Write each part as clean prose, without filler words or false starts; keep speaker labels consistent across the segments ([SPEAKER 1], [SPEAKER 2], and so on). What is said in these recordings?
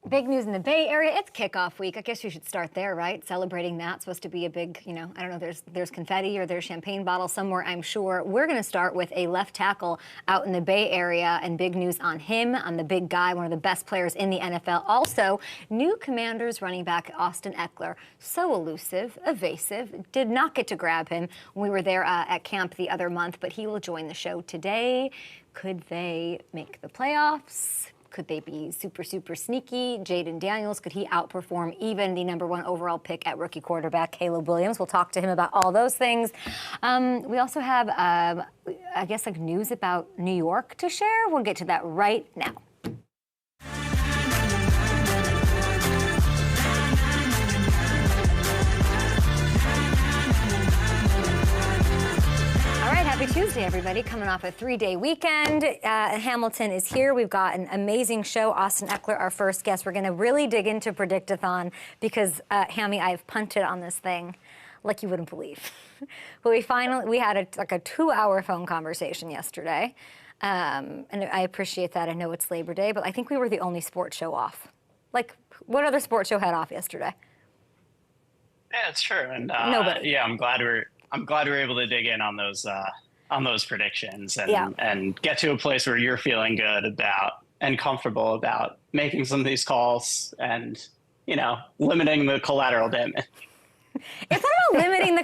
[SPEAKER 1] Big news in the Bay Area. It's kickoff week. I guess you should start there, right? Celebrating that. Supposed to be a big, I don't know, there's confetti or there's champagne bottles somewhere, I'm sure. We're going to start with a left tackle out in the Bay Area, and big news on him, on the big guy, one of the best players in the NFL. Also, new Commanders running back Austin Ekeler. So elusive, evasive. Did not get to grab him when we were there at camp the other month, but he will join the show today. Could they make the playoffs? Could they be super, super sneaky? Jaden Daniels, could he outperform even the #1 overall pick at rookie quarterback, Caleb Williams? We'll talk to him about all those things. We also have, I guess, like news about New York to share. We'll get to that right now. Happy Tuesday, everybody. Coming off a 3-day weekend. Hamilton is here. We've got an amazing show. Austin Ekeler, our first guest. We're going to really dig into Predict-a-thon because, Hammy, I've punted on this thing like you wouldn't believe. But we had a 2-hour phone conversation yesterday. And I appreciate that. I know it's Labor Day, but I think we were the only sports show off. Like, what other sports show had off yesterday?
[SPEAKER 2] Yeah, it's true. And
[SPEAKER 1] nobody.
[SPEAKER 2] Yeah, I'm glad we're able to dig in on those predictions and get to a place where you're feeling good about and comfortable about making some of these calls and, limiting the collateral damage.
[SPEAKER 1] It's not about limiting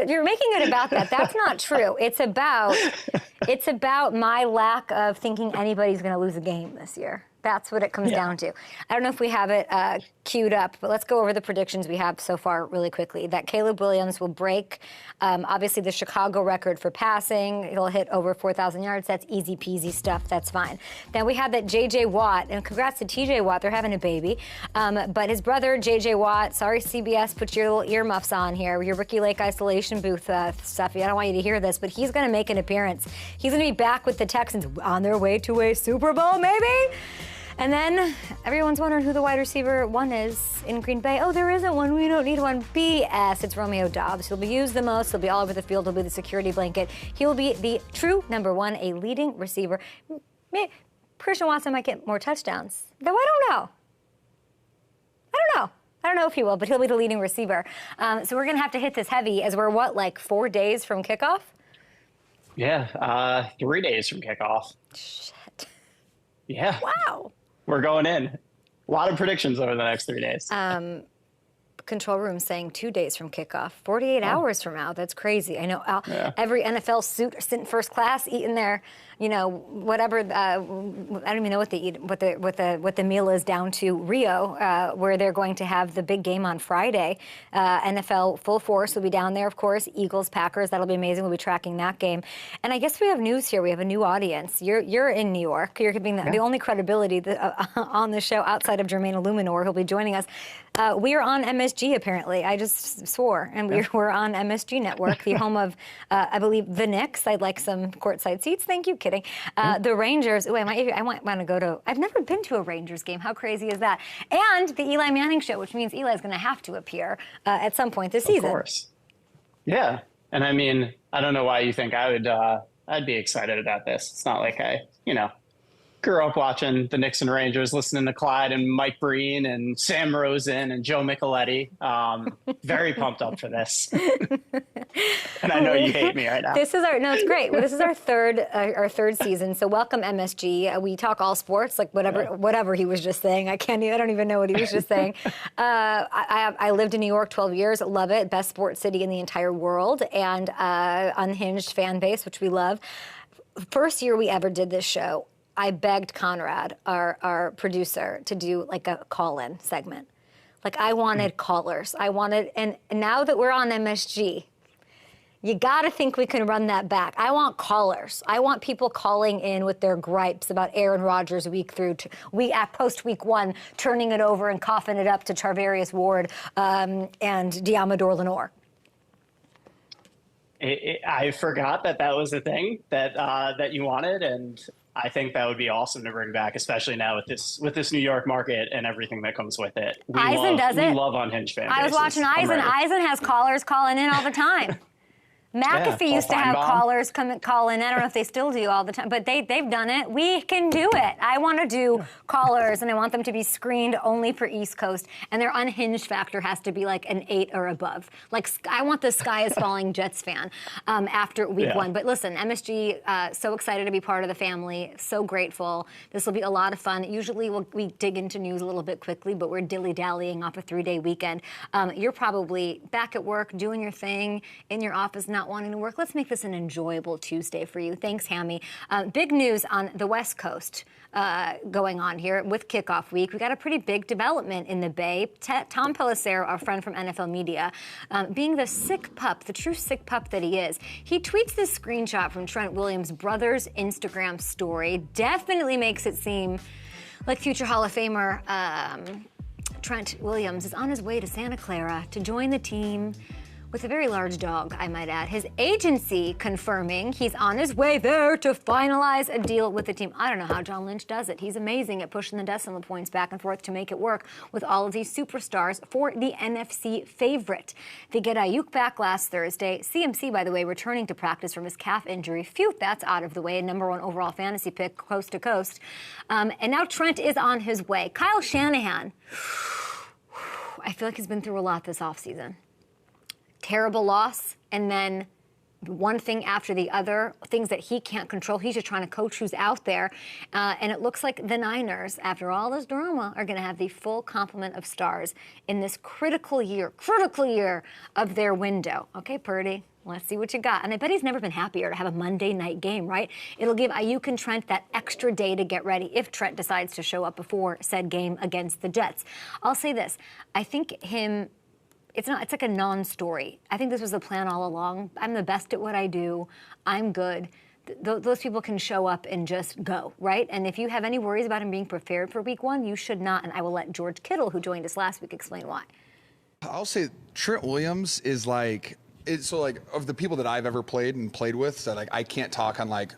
[SPEAKER 1] you're making it about that. That's not true. It's about my lack of thinking anybody's going to lose a game this year. That's what it comes down to. I don't know if we have it queued up, but let's go over the predictions we have so far really quickly. That Caleb Williams will break, obviously, the Chicago record for passing. He'll hit over 4,000 yards. That's easy peasy stuff. That's fine. Then we have that J.J. Watt, and congrats to T.J. Watt. They're having a baby. But his brother, J.J. Watt, sorry, CBS, put your little earmuffs on here, your Ricky Lake isolation booth stuff. I don't want you to hear this, but he's going to make an appearance. He's going to be back with the Texans on their way to a Super Bowl, maybe? And then everyone's wondering who the wide receiver 1 is in Green Bay. Oh, there isn't one. We don't need one. BS. It's Romeo Doubs. He'll be used the most. He'll be all over the field. He'll be the security blanket. He'll be the true #1, a leading receiver. Christian Watson might get more touchdowns, though I don't know. I don't know if he will, but he'll be the leading receiver. So we're going to have to hit this heavy as we're, 4 days from kickoff?
[SPEAKER 2] Yeah, 3 days from kickoff.
[SPEAKER 1] Shit.
[SPEAKER 2] Yeah.
[SPEAKER 1] Wow.
[SPEAKER 2] We're going in. A lot of predictions over the next 3 days.
[SPEAKER 1] Control room saying 2 days from kickoff, 48 hours from now. That's crazy. I know every NFL suit sitting first class eating their, whatever. I don't even know what they eat, what the meal is down to Rio, where they're going to have the big game on Friday. NFL full force will be down there, of course. Eagles, Packers. That'll be amazing. We'll be tracking that game. And I guess we have news here. We have a new audience. You're in New York. You're giving the only credibility on the show outside of Jermaine Eluemunor, who'll be joining us. We are on MSG, apparently. I just swore. And we're on MSG Network, the home of, I believe, the Knicks. I'd like some courtside seats. Thank you. Kidding. The Rangers. Oh, I want to go to. I've never been to a Rangers game. How crazy is that? And the Eli Manning show, which means Eli's going to have to appear at some point this season.
[SPEAKER 2] Of course. Yeah. And I mean, I don't know why you think I would. I'd be excited about this. It's not like I, grew up watching the Knicks and Rangers, listening to Clyde and Mike Breen and Sam Rosen and Joe Micheletti. Very pumped up for this. And I know you hate me right now.
[SPEAKER 1] It's great. Well, this is our third season. So welcome MSG. We talk all sports, like whatever he was just saying. I don't even know what he was just saying. I lived in New York 12 years. Love it. Best sports city in the entire world, and unhinged fan base, which we love. First year we ever did this show, I begged Conrad, our producer, to do like a call-in segment. Like I wanted callers. And now that we're on MSG, you got to think we can run that back. I want callers. I want people calling in with their gripes about Aaron Rodgers post week 1, turning it over and coughing it up to Charvarius Ward and Diamador Lenore.
[SPEAKER 2] I forgot that was the thing that you wanted, and I think that would be awesome to bring back, especially now with this New York market and everything that comes with it. We love unhinged fan bases.
[SPEAKER 1] I was watching Eisen. Eisen has callers calling in all the time. McAfee used to have callers come and call in. I don't know if they still do all the time, but they've done it. We can do it. I want to do callers, and I want them to be screened only for East Coast, and their unhinged factor has to be like an 8 or above. Like, I want the Sky is Falling Jets fan after week 1. But listen, MSG, so excited to be part of the family, so grateful. This will be a lot of fun. Usually we dig into news a little bit quickly, but we're dilly-dallying off a 3-day weekend. You're probably back at work, doing your thing, in your office, not wanting to work. Let's make this an enjoyable Tuesday for you. Thanks, Hammy. Big news on the West Coast going on here with Kickoff Week. We got a pretty big development in the Bay. Tom Pelissero, our friend from NFL Media, being the sick pup, the true sick pup that he is, he tweets this screenshot from Trent Williams' brother's Instagram story. Definitely makes it seem like future Hall of Famer Trent Williams is on his way to Santa Clara to join the team with a very large dog, I might add. His agency confirming he's on his way there to finalize a deal with the team. I don't know how John Lynch does it. He's amazing at pushing the decimal points back and forth to make it work with all of these superstars for the NFC favorite. They get Ayuk back last Thursday. CMC, by the way, returning to practice from his calf injury. Phew, that's out of the way. #1 overall fantasy pick, coast to coast. And now Trent is on his way. Kyle Shanahan, I feel like he's been through a lot this offseason. Terrible loss, and then one thing after the other, things that he can't control. He's just trying to coach who's out there. And it looks like the Niners, after all this drama, are going to have the full complement of stars in this critical year of their window. Okay, Purdy, let's see what you got. And I bet he's never been happier to have a Monday night game, right? It'll give Ayuk and Trent that extra day to get ready if Trent decides to show up before said game against the Jets. I'll say this. I think it's like a non-story. I think this was the plan all along. I'm the best at what I do. I'm good. Those people can show up and just go, right? And if you have any worries about him being prepared for week 1, you should not. And I will let George Kittle, who joined us last week, explain why.
[SPEAKER 3] I'll say Trent Williams is like of the people that I've ever played with, so like I can't talk on like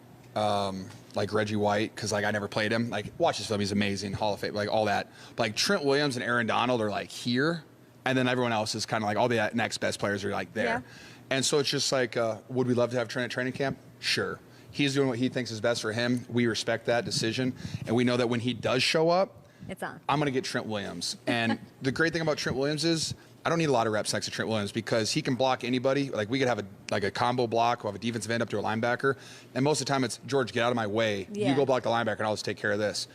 [SPEAKER 3] Reggie White, because like I never played him. Like, watch his film, he's amazing, Hall of Fame, like all that. But like Trent Williams and Aaron Donald are like here. And then everyone else is kind of like all the next best players are like there. Yeah. And so it's just like, would we love to have Trent at training camp? Sure. He's doing what he thinks is best for him. We respect that decision. And we know that when he does show up,
[SPEAKER 1] it's on.
[SPEAKER 3] I'm going to get Trent Williams. And the great thing about Trent Williams is I don't need a lot of reps next to Trent Williams, because he can block anybody. Like, we could have a combo block. We'll have a defensive end up to a linebacker. And most of the time it's, George, get out of my way. Yeah. You go block the linebacker and I'll just take care of this.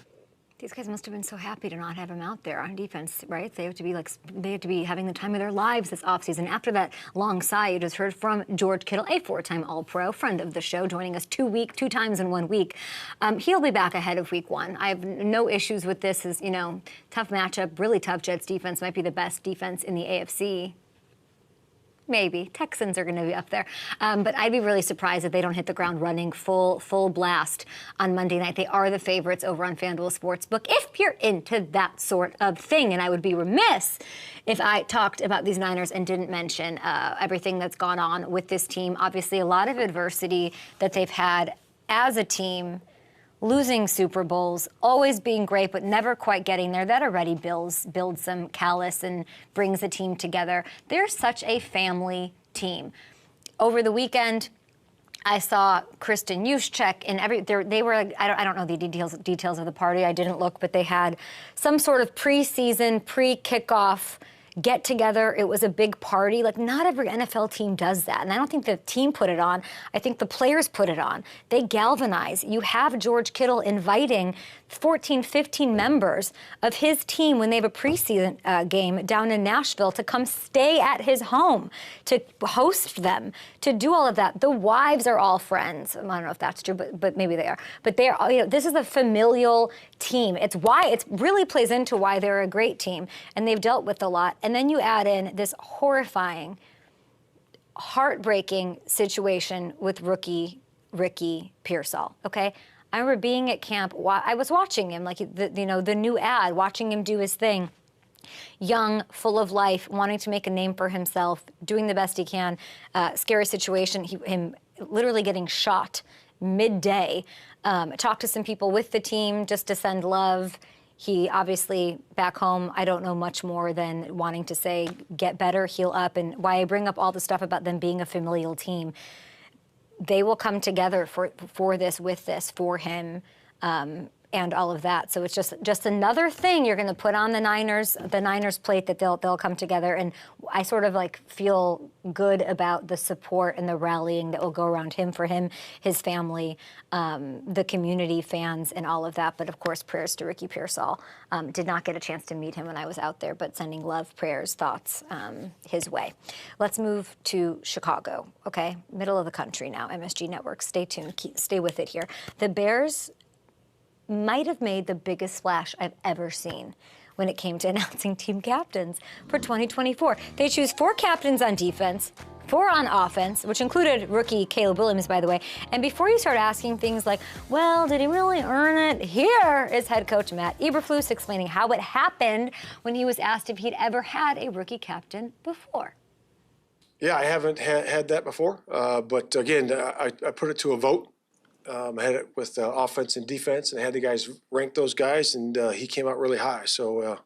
[SPEAKER 1] These guys must have been so happy to not have him out there on defense, right? They have to be having the time of their lives this offseason. After that long sigh, you just heard from George Kittle, a 4-time All-Pro, friend of the show, joining us 2 times in 1 week. He'll be back ahead of week 1. I have no issues with this. Is tough matchup, really tough. Jets defense might be the best defense in the AFC. Maybe. Texans are going to be up there. But I'd be really surprised if they don't hit the ground running full blast on Monday night. They are the favorites over on FanDuel Sportsbook, if you're into that sort of thing. And I would be remiss if I talked about these Niners and didn't mention everything that's gone on with this team. Obviously, a lot of adversity that they've had as a team. Losing Super Bowls, always being great, but never quite getting there. That already builds some callous and brings the team together. They're such a family team. Over the weekend, I saw Kristen Juszczyk and they were. I don't know the details of the party. I didn't look, but they had some sort of preseason, pre-kickoff get together. It was a big party. Like, not every NFL team does that. And I don't think the team put it on. I think the players put it on. They galvanize. You have George Kittle inviting 14, 15 members of his team when they have a preseason game down in Nashville to come stay at his home, to host them, to do all of that. The wives are all friends. I don't know if that's true, but maybe they are. But they're, this is a familial team. It really plays into why they're a great team, and they've dealt with a lot. And then you add in this horrifying, heartbreaking situation with rookie Ricky Pearsall, okay? I remember being at camp. I was watching him, like the new ad, watching him do his thing. Young, full of life, wanting to make a name for himself, doing the best he can. Scary situation, him literally getting shot midday. Talked to some people with the team just to send love. He obviously, back home, I don't know much more than wanting to say, get better, heal up. And why I bring up all the stuff about them being a familial team, they will come together for this, with this, for him, and all of that. So it's just another thing you're going to put on the Niners plate, that they'll come together. And I sort of like feel good about the support and the rallying that will go around him, for him, his family, the community, fans, and all of that. But of course, prayers to Ricky Pearsall. Did not get a chance to meet him when I was out there, but sending love, prayers, thoughts his way. Let's move to Chicago. Okay, middle of the country now. MSG Network. Stay tuned. Stay with it here. The Bears might have made the biggest splash I've ever seen when it came to announcing team captains for 2024. They choose 4 captains on defense, 4 on offense, which included rookie Caleb Williams, by the way. And before you start asking things like, well, did he really earn it? Here is head coach Matt Eberflus explaining how it happened when he was asked if he'd ever had a rookie captain before.
[SPEAKER 4] Yeah, I haven't had that before. But again, I put it to a vote. I had it with offense and defense, and I had the guys rank those guys, and he came out really high. So,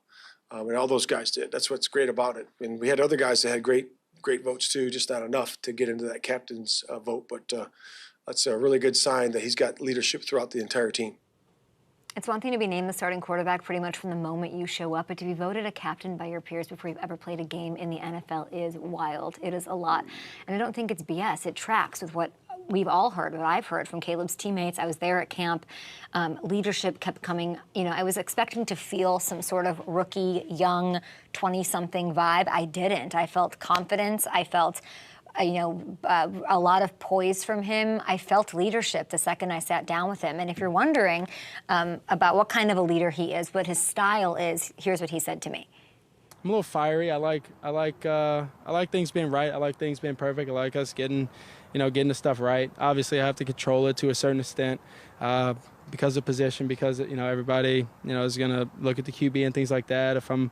[SPEAKER 4] and all those guys did. That's what's great about it. And we had other guys that had great votes too, just not enough to get into that captain's vote. But that's a really good sign that he's got leadership throughout the entire team.
[SPEAKER 1] It's one thing to be named the starting quarterback pretty much from the moment you show up, but to be voted a captain by your peers before you've ever played a game in the NFL is wild. It is a lot. And I don't think it's BS. It tracks with what we've all heard, what I've heard from Caleb's teammates. I was there at camp. Leadership kept coming. You know, I was expecting to feel some sort of rookie, young, 20-something vibe. I didn't. I felt confidence. I felt, a lot of poise from him. I felt leadership the second I sat down with him. And if you're wondering about what kind of a leader he is, what his style is, here's what he said to me.
[SPEAKER 5] I'm a little fiery. I like things being right. I like things being perfect. I like us getting the stuff right. Obviously, I have to control it to a certain extent because of position, because, everybody, is going to look at the QB and things like that. If I'm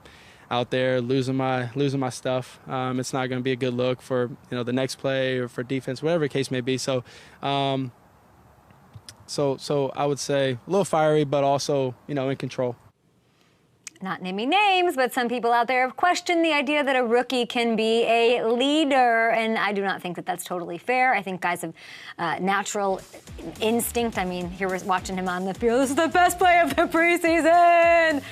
[SPEAKER 5] out there losing my stuff, it's not going to be a good look for, the next play or for defense, whatever the case may be. So, so I would say a little fiery, but also, in control.
[SPEAKER 1] Not naming names, but some people out there have questioned the idea that a rookie can be a leader, and I do not think that that's totally fair. I think guys have natural instinct. I mean, here we're watching him on the field. This is the best play of the preseason.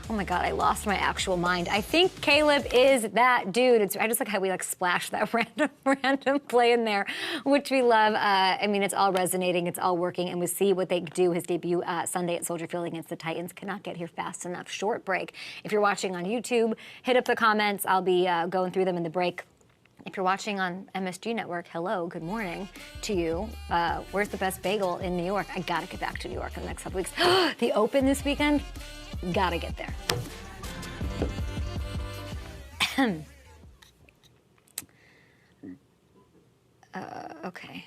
[SPEAKER 1] Oh my God, I lost my actual mind. I think Caleb is that dude. I just like how we splashed that random play in there, which we love. I mean, it's all resonating, it's all working, and we see what they do. His debut Sunday at Soldier Field against the Titans. Cannot get here fast enough. Short break. If you're watching on YouTube, hit up the comments. I'll be going through them in the break. If you're watching on MSG Network, hello, good morning to you. Where's the best bagel in New York? I gotta get back to New York in the next couple weeks. The Open this weekend? Gotta get there. Okay.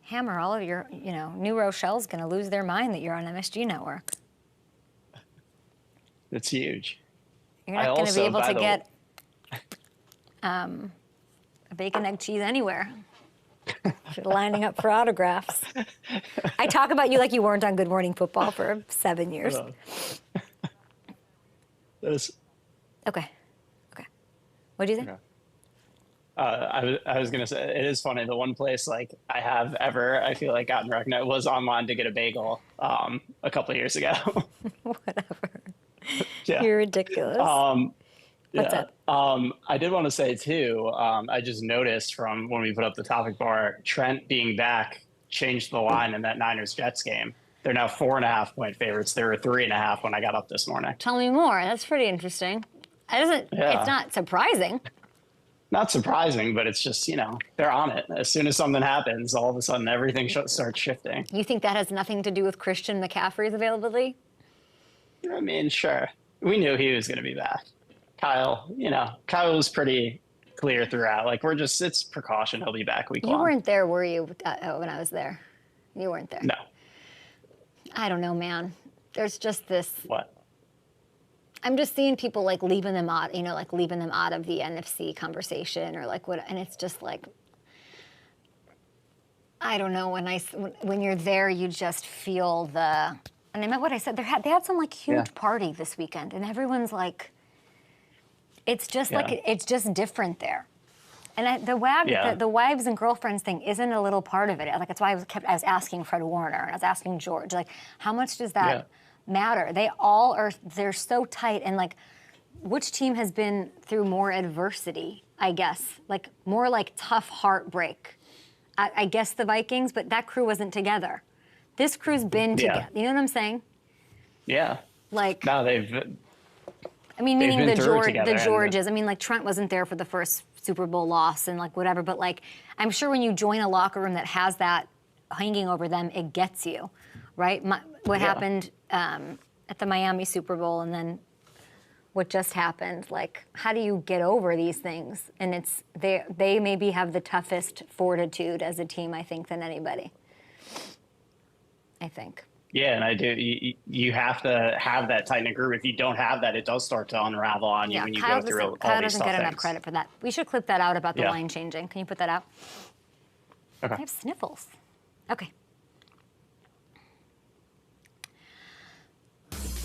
[SPEAKER 1] Hammer, all of your, New Rochelle's gonna lose their mind that you're on MSG Network.
[SPEAKER 2] It's huge.
[SPEAKER 1] You're not going to be able to get a bacon, egg, cheese anywhere. You're lining up for autographs. I talk about you like you weren't on Good Morning Football for 7 years.
[SPEAKER 2] That is...
[SPEAKER 1] Okay. What do you think?
[SPEAKER 2] Okay. I was going to say, it is funny. The one place I have ever, I feel like, gotten recognized was online to get a bagel a couple of years ago.
[SPEAKER 1] Whatever.
[SPEAKER 2] Yeah.
[SPEAKER 1] You're ridiculous. What's up?
[SPEAKER 2] I did want to say, too, I just noticed from when we put up the topic bar, Trent being back changed the line in that Niners-Jets game. They're now 4.5-point favorites. They were 3.5 when I got up this morning.
[SPEAKER 1] Tell me more. That's pretty interesting. It's not surprising.
[SPEAKER 2] Not surprising, but it's just, they're on it. As soon as something happens, all of a sudden everything starts shifting.
[SPEAKER 1] You think that has nothing to do with Christian McCaffrey's availability?
[SPEAKER 2] I mean, sure. We knew he was going to be back. Kyle was pretty clear throughout. It's precaution. He'll be back week 1.
[SPEAKER 1] You weren't there, were you, when I was there? You weren't there.
[SPEAKER 2] No.
[SPEAKER 1] I don't know, man. There's just this.
[SPEAKER 2] What?
[SPEAKER 1] I'm just seeing people leaving them out, leaving them out of the NFC conversation or what, and it's just I don't know, when you're there, you just feel and I meant what I said. They had some like huge party this weekend, and everyone's like, it's just like it's just different there. And the wives and girlfriends thing isn't a little part of it. Like that's why I was asking Fred Warner and I was asking George, like, how much does that matter? They're so tight, and like, which team has been through more adversity? I guess like more like tough heartbreak. I guess the Vikings, but that crew wasn't together. This crew's been together. You know what I'm saying?
[SPEAKER 2] Yeah.
[SPEAKER 1] Like,
[SPEAKER 2] no,
[SPEAKER 1] meaning the Georges. I mean, like Trent wasn't there for the first Super Bowl loss and like whatever, but like I'm sure when you join a locker room that has that hanging over them, it gets you, right? What happened at the Miami Super Bowl and then what just happened, like how do you get over these things? And they maybe have the toughest fortitude as a team, I think, than anybody. I think.
[SPEAKER 2] Yeah, and I do. You have to have that tight-knit group. If you don't have that, it does start to unravel on you when you go through all these
[SPEAKER 1] Kyle doesn't get enough credit for that. We should clip that out about the line changing. Can you put that out?
[SPEAKER 2] Okay.
[SPEAKER 1] I have sniffles. Okay.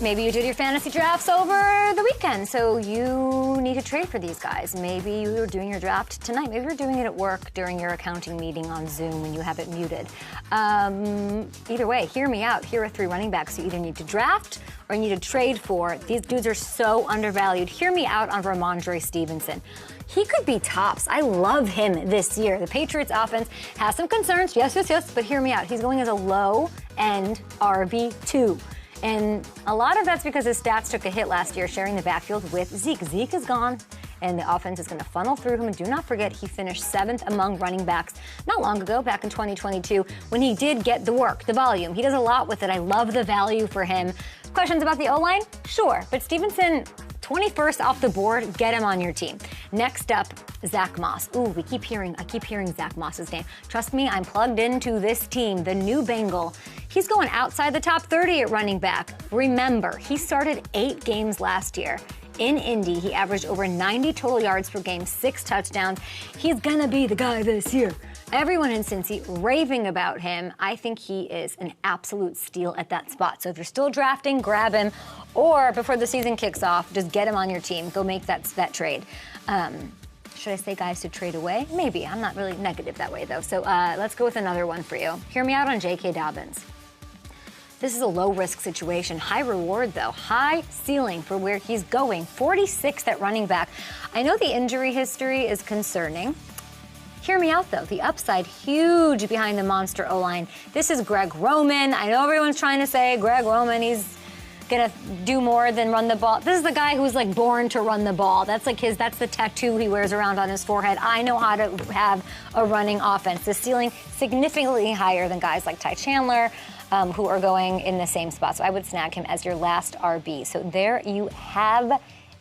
[SPEAKER 1] Maybe you did your fantasy drafts over the weekend, so you need to trade for these guys. Maybe you were doing your draft tonight. Maybe you're doing it at work during your accounting meeting on Zoom when you have it muted. Either way, hear me out. Here are 3 running backs you either need to draft or you need to trade for. These dudes are so undervalued. Hear me out on Ramondre Stevenson. He could be tops. I love him this year. The Patriots offense has some concerns, yes, but hear me out. He's going as a low-end RB2. And a lot of that's because his stats took a hit last year sharing the backfield with Zeke. Zeke is gone, and the offense is going to funnel through him. And do not forget, he finished 7th among running backs not long ago, back in 2022, when he did get the work, the volume. He does a lot with it. I love the value for him. Questions about the O-line? Sure, but Stevenson, 21st off the board, get him on your team. Next up, Zach Moss. Ooh, I keep hearing Zach Moss's name. Trust me, I'm plugged into this team, the new Bengal. He's going outside the top 30 at running back. Remember, he started 8 games last year. In Indy, he averaged over 90 total yards per game, 6 touchdowns. He's gonna be the guy this year. Everyone in Cincy raving about him. I think he is an absolute steal at that spot. So if you're still drafting, grab him. Or before the season kicks off, just get him on your team. Go make that trade. Should I say guys to trade away? Maybe. I'm not really negative that way, though. So let's go with another one for you. Hear me out on J.K. Dobbins. This is a low-risk situation. High reward, though. High ceiling for where he's going. 46th at running back. I know the injury history is concerning. Hear me out, though. The upside, huge behind the monster O-line. This is Greg Roman. I know everyone's trying to say Greg Roman, he's gonna do more than run the ball. This is the guy who's like born to run the ball. That's the tattoo he wears around on his forehead. I know how to have a running offense. The ceiling significantly higher than guys like Ty Chandler, who are going in the same spot. So I would snag him as your last RB. So there you have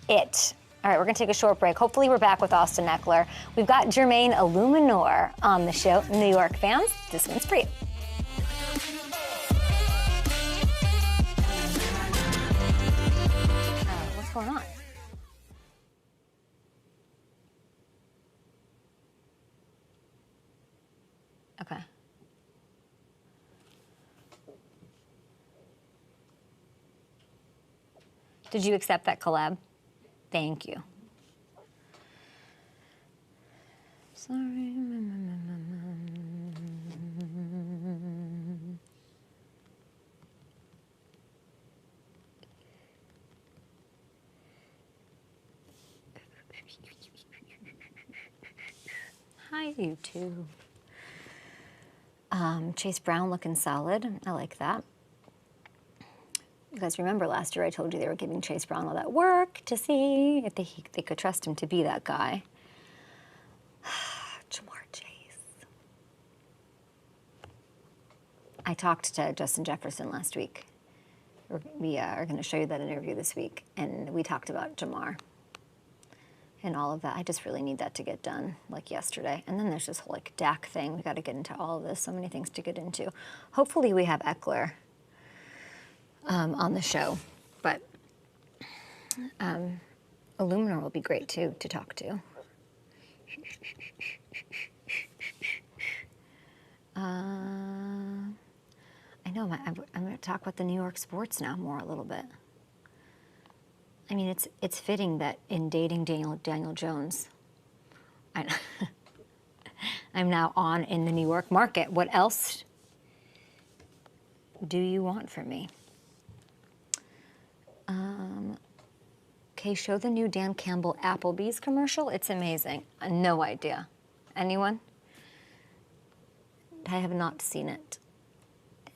[SPEAKER 1] it. All right, we're going to take a short break. Hopefully we're back with Austin Ekeler. We've got Jermaine Eluemunor on the show. New York fans, this one's for you. What's going on? Okay. Did you accept that collab? Thank you. Sorry. Hi, YouTube. Chase Brown looking solid. I like that. You guys remember last year I told you they were giving Chase Brown all that work to see if they could trust him to be that guy. Jamar Chase. I talked to Justin Jefferson last week. We are going to show you that interview this week, and we talked about Jamar and all of that. I just really need that to get done, like yesterday. And then there's this whole like Dak thing. We got to get into all of this. So many things to get into. Hopefully we have Ekeler on the show, but Eluemunor will be great too to talk to. I know. I'm going to talk about the New York sports now a little bit. I mean, it's fitting that in dating Daniel Jones, I'm now on in the New York market. What else do you want from me? Okay, show the new Dan Campbell Applebee's commercial. It's amazing. No idea. Anyone? I have not seen it.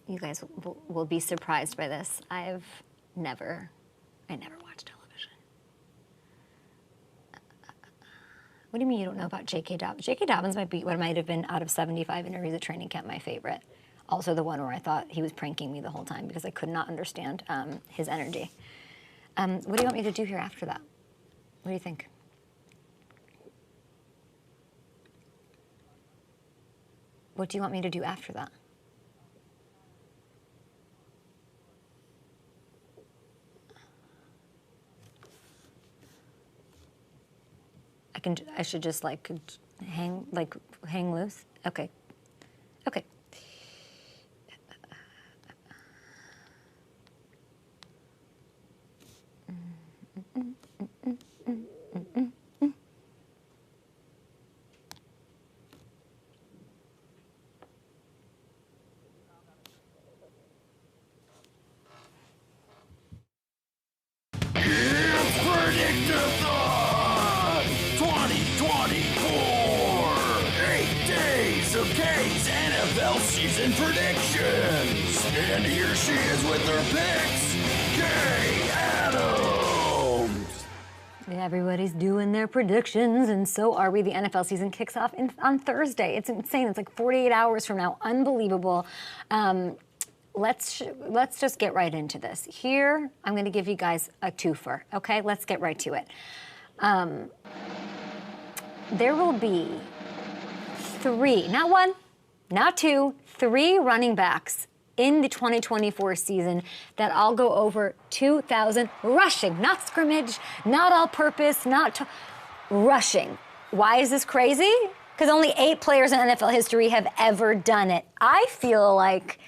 [SPEAKER 1] You guys will be surprised by this. I never watched television. What do you mean you don't know about J.K. Dobbins? J.K. Dobbins might have been out of 75 interviews at training camp my favorite. Also the one where I thought he was pranking me the whole time because I could not understand his energy. What do you want me to do here after that? What do you think? What do you want me to do after that? I should just hang loose? Okay. Okay.
[SPEAKER 6] Predictathon 2024. 8 days of K's NFL season predictions. And here she is with her picks, Kay Adams.
[SPEAKER 1] Everybody's doing their predictions, and so are we. The NFL season kicks off on Thursday. It's insane. It's like 48 hours from now. Unbelievable. Let's just get right into this. Here, I'm going to give you guys a twofer, okay? Let's get right to it. There will be 3, not 1, not 2, 3 running backs in the 2024 season that I'll go over 2,000 rushing, not scrimmage, not all-purpose, rushing. Why is this crazy? Because only 8 players in NFL history have ever done it. I feel like,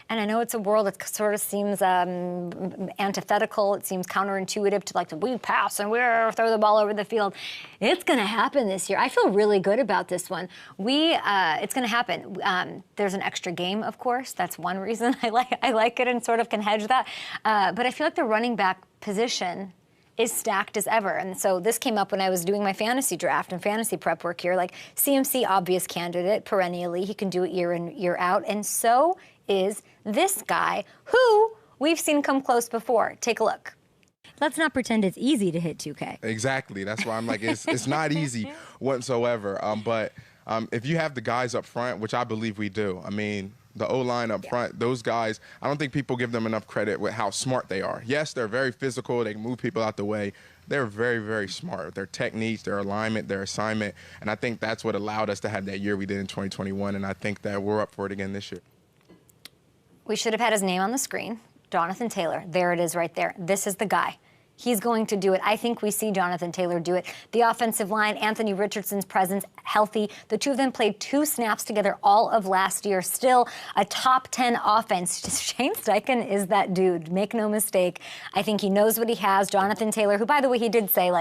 [SPEAKER 1] and I know it's a world that sort of seems antithetical. It seems counterintuitive to we pass and we throw the ball over the field. It's going to happen this year. I feel really good about this one. It's going to happen. There's an extra game, of course. That's one reason I like it and sort of can hedge that. But I feel like the running back position is stacked as ever. And so this came up when I was doing my fantasy draft and fantasy prep work here. CMC, obvious candidate, perennially. He can do it year in, year out. And so is this guy who we've seen come close before. Take a look. Let's not pretend it's easy to hit 2K.
[SPEAKER 7] Exactly. That's why I'm like, it's not easy whatsoever. But if you have the guys up front, which I believe we do, I mean, the O-line up front, those guys, I don't think people give them enough credit with how smart they are. Yes, they're very physical. They can move people out the way. They're very, very smart. Their techniques, their alignment, their assignment. And I think that's what allowed us to have that year we did in 2021. And I think that we're up for it again this year.
[SPEAKER 1] We should have had his name on the screen. Jonathan Taylor. There it is right there. This is the guy. He's going to do it. I think we see Jonathan Taylor do it. The offensive line, Anthony Richardson's presence, healthy. The two of them played 2 snaps together all of last year. Still a top 10 offense. Shane Steichen is that dude. Make no mistake. I think he knows what he has. Jonathan Taylor, who, by the way, he did say,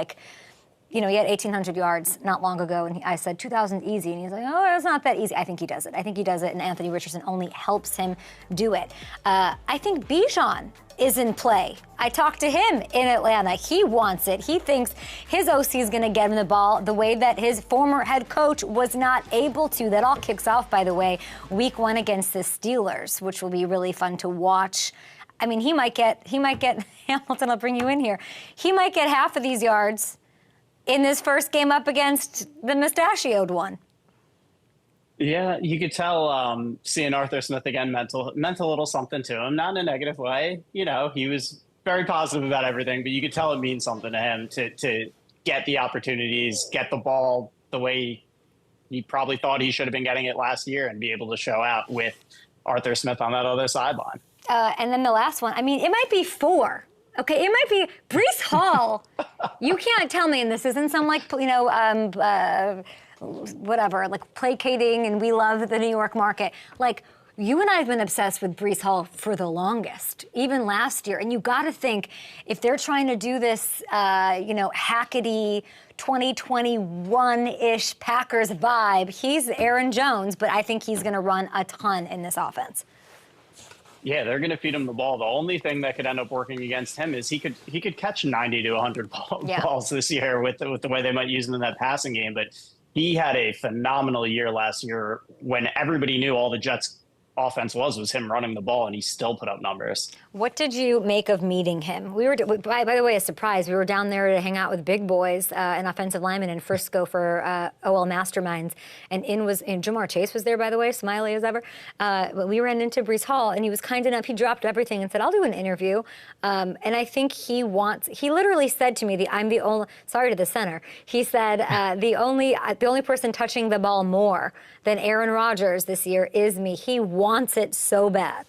[SPEAKER 1] he had 1,800 yards not long ago, and I said 2,000 easy, and he's like, oh, it's not that easy. I think he does it. And Anthony Richardson only helps him do it. I think Bijan is in play. I talked to him in Atlanta. He wants it. He thinks his OC is going to get him the ball the way that his former head coach was not able to. That all kicks off, by the way, week 1 against the Steelers, which will be really fun to watch. I mean, he might get Hamilton, I'll bring you in here. He might get half of these yards in this first game up against the mustachioed one.
[SPEAKER 2] Yeah, you could tell seeing Arthur Smith again meant a little something to him, not in a negative way. He was very positive about everything, but you could tell it means something to him to get the opportunities, get the ball the way he probably thought he should have been getting it last year and be able to show out with Arthur Smith on that other sideline. And then the last one, it might be 4. Okay, it might be
[SPEAKER 1] whatever, like placating and we love the New York market. Like, you and I have been obsessed with Breece Hall for the longest, even last year. And you got to think, if they're trying to do this, hackety 2021-ish Packers vibe, he's Aaron Jones, but I think he's going to run a ton in this offense.
[SPEAKER 2] Yeah, they're going to feed him the ball. The only thing that could end up working against him is he could catch 90 to 100 balls this year with the way they might use him in that passing game. But he had a phenomenal year last year when everybody knew all the Jets' offense was him running the ball, and he still put up numbers. What
[SPEAKER 1] did you make of meeting him? We were, by the way, a surprise. We were down there to hang out with big boys and offensive linemen in Frisco for OL Masterminds, and Jamar Chase was there, by the way, smiley as ever. But we ran into Breece Hall, and he was kind enough. He dropped everything and said, "I'll do an interview." And I think he literally said to me, "I'm the only." Sorry to the center. He said, "The only person touching the ball more than Aaron Rodgers this year is me." He wants it so bad.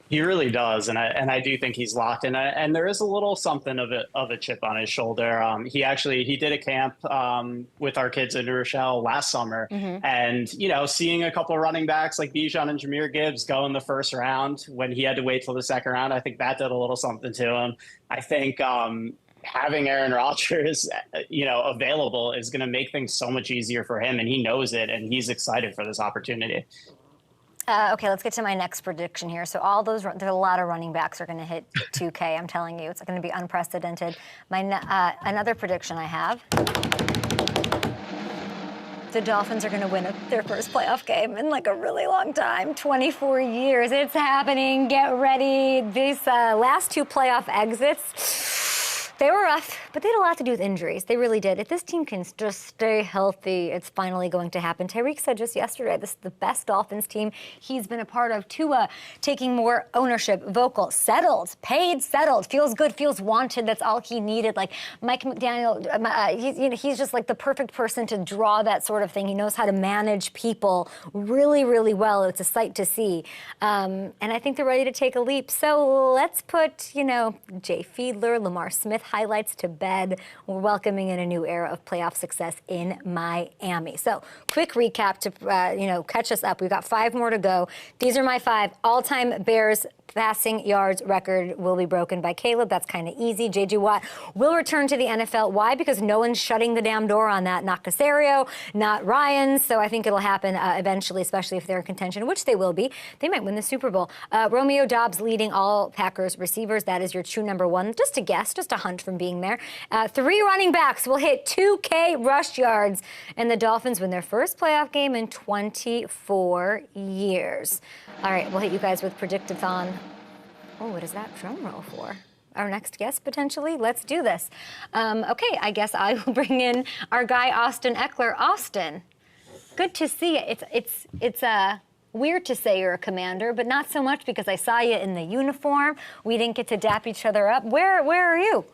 [SPEAKER 2] He really does, and I do think he's locked in. And there is a little something of a chip on his shoulder. He did a camp with our kids in New Rochelle last summer, and seeing a couple of running backs like Bijan and Jahmyr Gibbs go in the first round when he had to wait till the second round, I think that did a little something to him. I think having Aaron Rodgers, available is going to make things so much easier for him, and he knows it, and he's excited for this opportunity.
[SPEAKER 1] Okay, let's get to my next prediction here. So there's a lot of running backs are going to hit 2K. I'm telling you, it's going to be unprecedented. Another prediction I have: the Dolphins are going to win their first playoff game in like a really long time, 24 years. It's happening. Get ready. These last two playoff exits, they were rough, but they had a lot to do with injuries. They really did. If this team can just stay healthy, it's finally going to happen. Tyreek said just yesterday, this is the best Dolphins team he's been a part of. Tua taking more ownership, vocal, settled, paid, settled, feels good, feels wanted. That's all he needed. Like Mike McDaniel, he's just like the perfect person to draw that sort of thing. He knows how to manage people really, really well. It's a sight to see. And I think they're ready to take a leap. So let's put, Jay Fiedler, Lamar Smith highlights to bed. We're welcoming in a new era of playoff success in Miami. So quick recap to catch us up. We've got 5 more to go. These are my 5 all-time Bears passing yards record will be broken by Caleb. That's kind of easy. J.J. Watt will return to the NFL. Why? Because no one's shutting the damn door on that. Not Casario, not Ryan. So I think it'll happen eventually, especially if they're in contention, which they will be. They might win the Super Bowl. Romeo Doubs leading all Packers receivers. That is your true number 1. Just a guess, just a hunch from being there. 3 running backs will hit 2K rush yards, and the Dolphins win their first playoff game in 24 years. All right, we'll hit you guys with Predictathon. Oh, what is that drum roll for? Our next guest, potentially? Let's do this. Okay, I guess I will bring in our guy, Austin Ekeler. Austin, good to see you. It's weird to say you're a commander, but not so much because I saw you in the uniform. We didn't get to dap each other up. Where are you?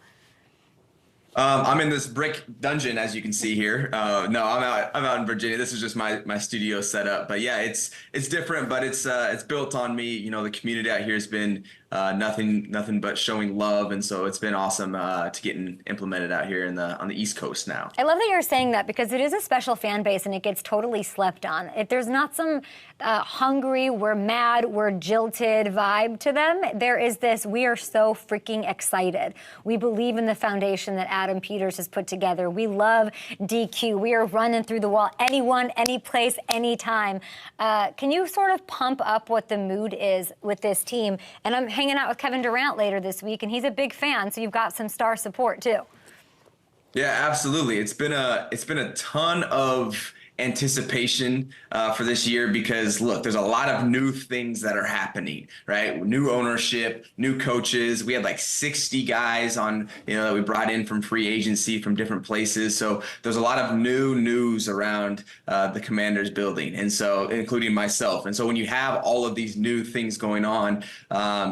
[SPEAKER 8] I'm in this brick dungeon, as you can see here. No, I'm out in Virginia. This is just my studio setup. But yeah, it's different, but it's built on me. The community out here has been nothing but showing love, and so it's been awesome to get implemented out here on the East Coast now.
[SPEAKER 1] I love that you're saying that because it is a special fan base and it gets totally slept on. If there's not some hungry, we're mad, we're jilted vibe to them, there is this, we are so freaking excited. We believe in the foundation that Adam Peters has put together. We love DQ. We are running through the wall, anyone, any place, anytime. Can you sort of pump up what the mood is with this team? And I'm hanging out with Kevin Durant later this week, and he's a big fan, so you've got some star support too.
[SPEAKER 8] Yeah, absolutely. It's been a ton of anticipation for this year because look, there's a lot of new things that are happening, right? New ownership, new coaches. We had like 60 guys on, that we brought in from free agency from different places. So there's a lot of new news around the Commanders building, and so including myself. And so when you have all of these new things going on,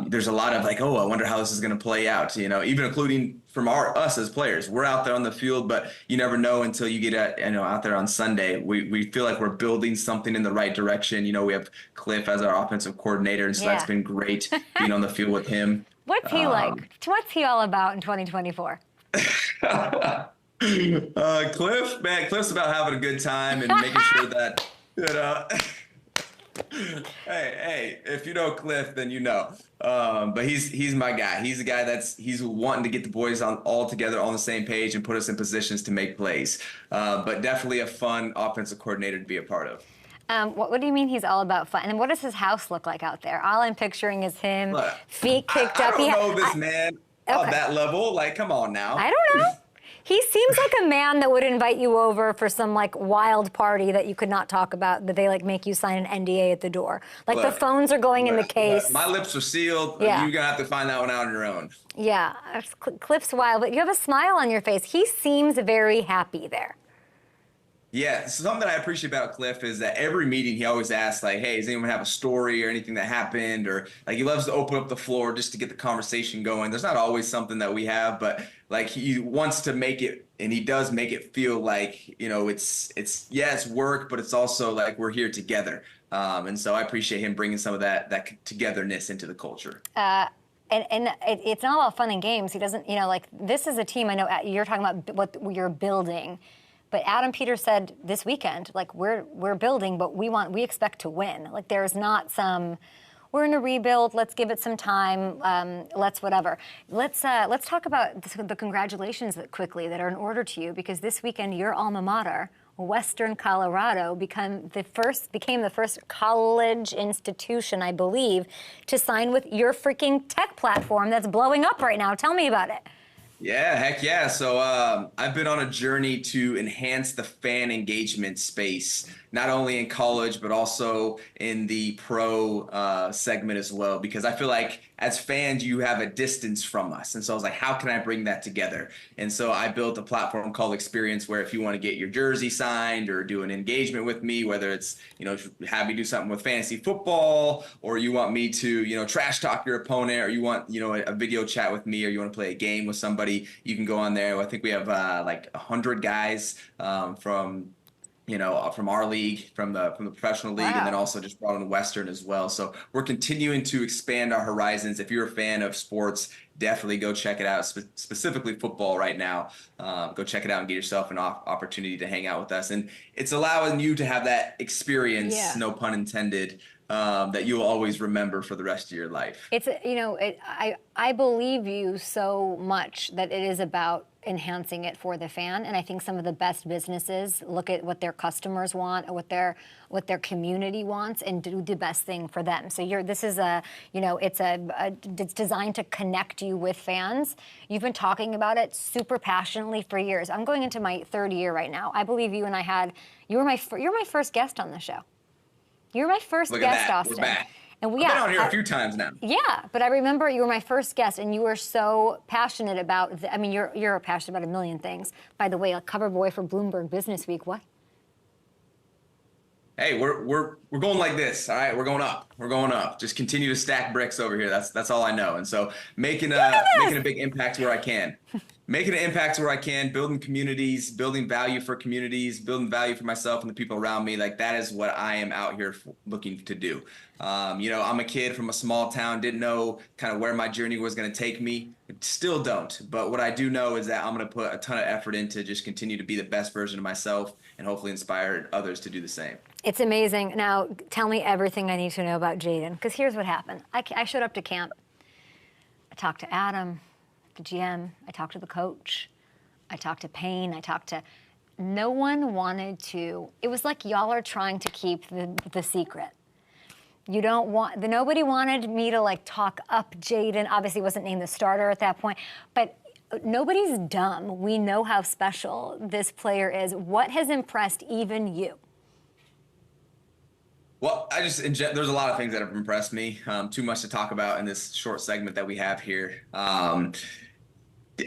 [SPEAKER 8] there's a lot of like, oh, I wonder how this is going to play out. Even including from us as players. We're out there on the field, but you never know until you get out there on Sunday. We feel like we're building something in the right direction. We have Cliff as our offensive coordinator, and so that's been great being on the field with him.
[SPEAKER 1] What's he like? What's he all about in 2024?
[SPEAKER 8] Cliff's about having a good time and making sure that, you know, hey, if you know Cliff, then you know. But he's my guy. He's the guy he's wanting to get the boys all together on the same page and put us in positions to make plays. But definitely a fun offensive coordinator to be a part of.
[SPEAKER 1] What do you mean he's all about fun? And what does his house look like out there? All I'm picturing is him, feet kicked up.
[SPEAKER 8] I don't know this man on that level. Like, come on now.
[SPEAKER 1] I don't know. He seems like a man that would invite you over for some like wild party that you could not talk about, that they like make you sign an NDA at the door. Like the phones are going in the case.
[SPEAKER 8] My lips are sealed. Yeah. You're going to have to find that one out on your own.
[SPEAKER 1] Yeah. Cliff's wild, but you have a smile on your face. He seems very happy there.
[SPEAKER 8] Yeah, something that I appreciate about Cliff is that every meeting he always asks, like, hey, does anyone have a story or anything that happened? Or, like, he loves to open up the floor just to get the conversation going. There's not always something that we have, but, like, he wants to make it, and he does make it feel like, you know, it's work, but it's also, like, we're here together. And so I appreciate him bringing some of that togetherness into the culture.
[SPEAKER 1] And it's not all fun and games. He doesn't, you know, like, this is a team, I know you're talking about what you're building. But Adam Peters said this weekend, like, we're building, but we expect to win. Like, there's not some, we're in a rebuild, let's give it some time, let's whatever. Let's talk about the congratulations quickly that are in order to you, because this weekend your alma mater, Western Colorado, became the first college institution, I believe, to sign with your freaking tech platform that's blowing up right now. Tell me about it.
[SPEAKER 8] Yeah, heck yeah. So I've been on a journey to enhance the fan engagement space, not only in college, but also in the pro segment as well, because I feel like as fans, you have a distance from us. And so I was like, how can I bring that together? And so I built a platform called Experience, where if you want to get your jersey signed or do an engagement with me, whether it's, you know, have me do something with fantasy football, or you want me to, you know, trash talk your opponent, or you want, you know, a video chat with me, or you want to play a game with somebody, you can go on there. I think we have like 100 guys from our league, from the professional league, wow. And then also just brought in Western as well. So we're continuing to expand our horizons. If you're a fan of sports, definitely go check it out, specifically football right now. Go check it out and get yourself an opportunity to hang out with us. And it's allowing you to have that experience, no pun intended, that you'll always remember for the rest of your life.
[SPEAKER 1] It's, you know, I believe you so much that it is about enhancing it for the fan. And I think some of the best businesses look at what their customers want or what their community wants and do the best thing for them. So this is it's designed to connect you with fans. You've been talking about it super passionately for years. I'm going into my third year right now. I believe you and you're my first guest on the show. You're my first guest, Austin.
[SPEAKER 8] We're back.
[SPEAKER 1] And
[SPEAKER 8] I've been on here a few times now.
[SPEAKER 1] Yeah, but I remember you were my first guest, and you were so passionate about. You're passionate about a million things. By the way, a cover boy for Bloomberg Business Week. What?
[SPEAKER 8] Hey, we're going like this. All right, we're going up. We're going up. Just continue to stack bricks over here. That's all I know. And so making a big impact where I can. Making an impact where I can, building communities, building value for communities, building value for myself and the people around me. Like, that is what I am out here looking to do. I'm a kid from a small town, didn't know kind of where my journey was going to take me. Still don't. But what I do know is that I'm going to put a ton of effort into just continue to be the best version of myself and hopefully inspire others to do the same.
[SPEAKER 1] It's amazing. Now, tell me everything I need to know about Jaden, because here's what happened. I showed up to camp. I talked to Adam, the GM. I talked to the coach. I talked to Payne. No one wanted to. It was like y'all are trying to keep the secret. Nobody wanted me to like talk up Jaden. Obviously, wasn't named the starter at that point, but nobody's dumb. We know how special this player is. What has impressed even you?
[SPEAKER 8] Well, there's a lot of things that have impressed me. Too much to talk about in this short segment that we have here.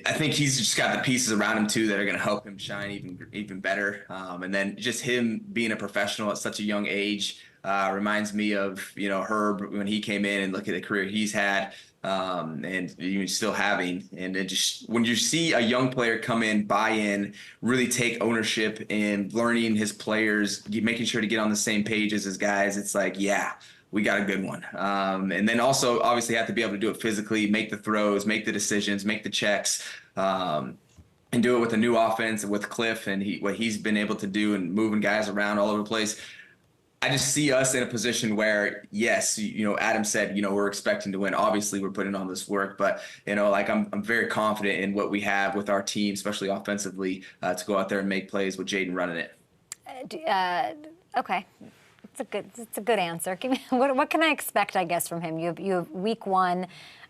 [SPEAKER 8] I think he's just got the pieces around him too that are going to help him shine even better. And then just him being a professional at such a young age reminds me of Herb when he came in, and look at the career he's had and even still having. And it just, when you see a young player come in, buy in, really take ownership and learning his players, making sure to get on the same page as his guys, it's like, yeah, we got a good one. And then also obviously have to be able to do it physically, make the throws, make the decisions, make the checks. and do it with a new offense and with Cliff and what he's been able to do and moving guys around all over the place. I just see us in a position where, yes, Adam said, we're expecting to win. Obviously, we're putting on this work, but like I'm very confident in what we have with our team, especially offensively, to go out there and make plays with Jaden running it.
[SPEAKER 1] Okay, it's a good answer. Give me, what can I expect? I guess from him. You have week 1.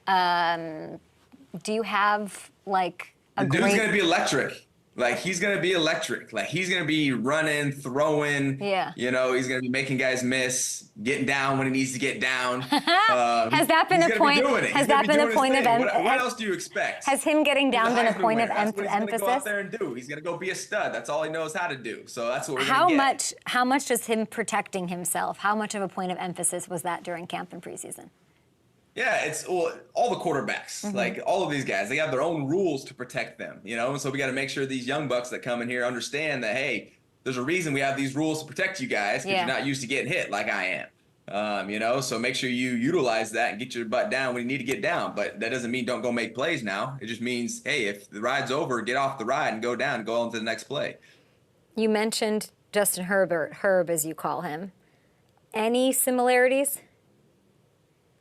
[SPEAKER 1] Do you have like a
[SPEAKER 8] the dude's gonna be electric? Like, he's going to be electric. Like, he's going to be running, throwing.
[SPEAKER 1] Yeah.
[SPEAKER 8] He's going to be making guys miss, getting down when he needs to get down.
[SPEAKER 1] Has that been a point? Has that been a point of emphasis?
[SPEAKER 8] What else do you expect?
[SPEAKER 1] Has him getting down been a point of emphasis?
[SPEAKER 8] That's what he's going to go out there and do. He's going to go be a stud. That's all he knows how to do. So that's what we're going to get.
[SPEAKER 1] How much does him protecting himself, how much of a point of emphasis was that during camp and preseason?
[SPEAKER 8] Yeah, it's all the quarterbacks, like all of these guys, they have their own rules to protect them, and so we got to make sure these young bucks that come in here understand that, hey, there's a reason we have these rules to protect you guys, because you're not used to getting hit like I am. So make sure you utilize that and get your butt down when you need to get down. But that doesn't mean don't go make plays now. It just means, hey, if the ride's over, get off the ride and go down and go on to the next play.
[SPEAKER 1] You mentioned Justin Herb, as you call him. Any similarities?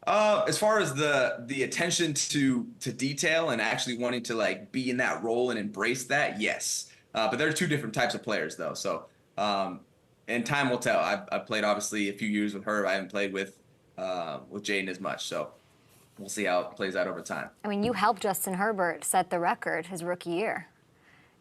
[SPEAKER 8] As far as the attention to detail and actually wanting to like be in that role and embrace that, yes. But there are two different types of players though. So, and time will tell. I've played obviously a few years with Herb. I haven't played with Jaden as much. So we'll see how it plays out over time. I
[SPEAKER 1] mean, you helped Justin Herbert set the record his rookie year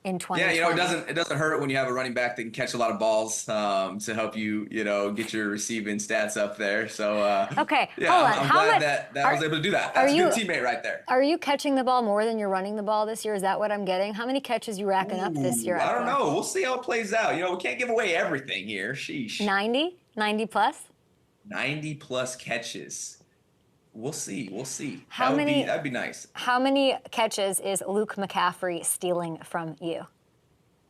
[SPEAKER 1] in 2020.
[SPEAKER 8] Yeah, it doesn't hurt when you have a running back that can catch a lot of balls to help you, get your receiving stats up there. So
[SPEAKER 1] okay,
[SPEAKER 8] yeah,
[SPEAKER 1] hold on.
[SPEAKER 8] I'm glad that I was able to do that. That's a good teammate right there.
[SPEAKER 1] Are you catching the ball more than you're running the ball this year? Is that what I'm getting? How many catches you racking up this year?
[SPEAKER 8] I don't know. We'll see how it plays out. We can't give away everything here. Sheesh.
[SPEAKER 1] 90 plus?
[SPEAKER 8] 90 plus catches. We'll see. That'd be nice.
[SPEAKER 1] How many catches is Luke McCaffrey stealing from you?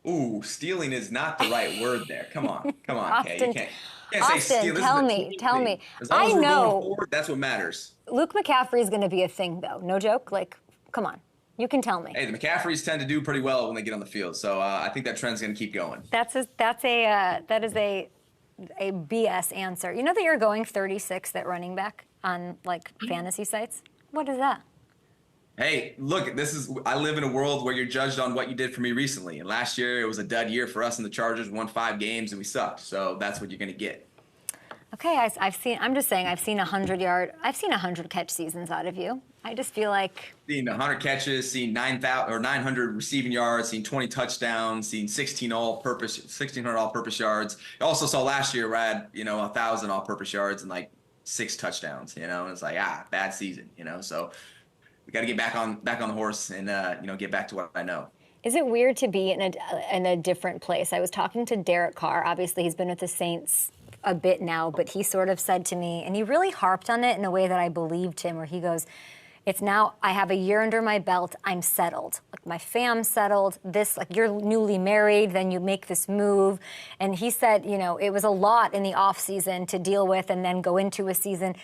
[SPEAKER 8] Ooh, stealing is not the right word there. Come on,
[SPEAKER 1] Austin,
[SPEAKER 8] Kay. You can't
[SPEAKER 1] Austin,
[SPEAKER 8] say steal.
[SPEAKER 1] tell me.
[SPEAKER 8] As long as we're going forward, that's what matters.
[SPEAKER 1] Luke McCaffrey is going to be a thing, though. No joke. Like, come on. You can tell me.
[SPEAKER 8] Hey, the McCaffreys tend to do pretty well when they get on the field, so I think that trend's going to keep going.
[SPEAKER 1] That is a BS answer. You know that you're going 36th at running back on like fantasy sites? What is that?
[SPEAKER 8] Hey, look, I live in a world where you're judged on what you did for me recently. And last year it was a dud year for us in the Chargers. We won 5 games and we sucked. So that's what you're going to get.
[SPEAKER 1] Okay, I've seen 100 catch seasons out of you. I just feel like
[SPEAKER 8] seen 100 catches, seen 900 receiving yards, seen 20 touchdowns, seen 1,600 all-purpose yards. I also saw last year where I had 1,000 all-purpose yards and like 6 touchdowns. And it's like bad season. So we got to get back on the horse and get back to what I know.
[SPEAKER 1] Is it weird to be in a different place? I was talking to Derek Carr. Obviously, he's been with the Saints a bit now, but he sort of said to me, and he really harped on it in a way that I believed him, where he goes, it's now, I have a year under my belt, I'm settled. Like, my fam's settled, you're newly married, then you make this move. And he said, it was a lot in the off season to deal with and then go into a season.